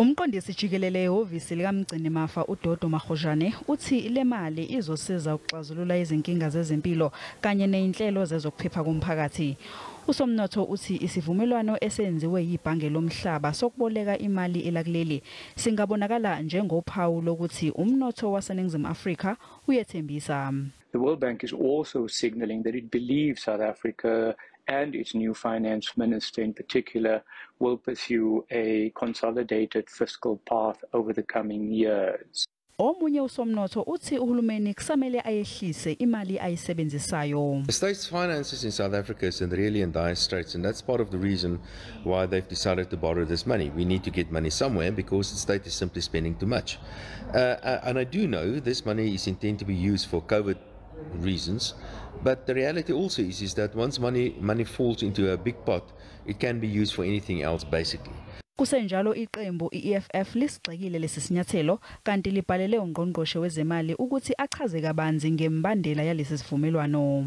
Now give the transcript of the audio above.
Umqondisi jikelele ehhovisi likaMgcinimafa uDodo Mahojane uthi le mali izosiza ukuxazulula izinkinga zezempilo kanye nezinhlelo zezokuphepha komphakathi. Umnotho uthi isivumelwano esenziwe yibhange lomhlaba sokuboleka imali elakuleli singabonakala njengophawu lokuthi umnotho waseNingizimu Afrika uyethembisa. The World Bank is also signaling that it believes South Africa and its new finance minister in particular will pursue a consolidated fiscal path over the coming years. Omunye usomnotho uthi uhulumeni kusamele ayehlise imali ayisebenzisayo. The state's finances in South Africa is really in dire straits, and that's part of the reason why they've decided to borrow this money. We need to get money somewhere because the state is simply spending too much. And I do know this money is intended to be used for COVID reasons, but the reality also is that once money falls into a big pot, it can be used for anything else basically. Kusenjalo iqembu iEFF lisigxekile lesisinyathelo kanti libhalele ungqongqoshe wezemali ukuthi achaze kabanzi ngembandela yalesi sivumelwano.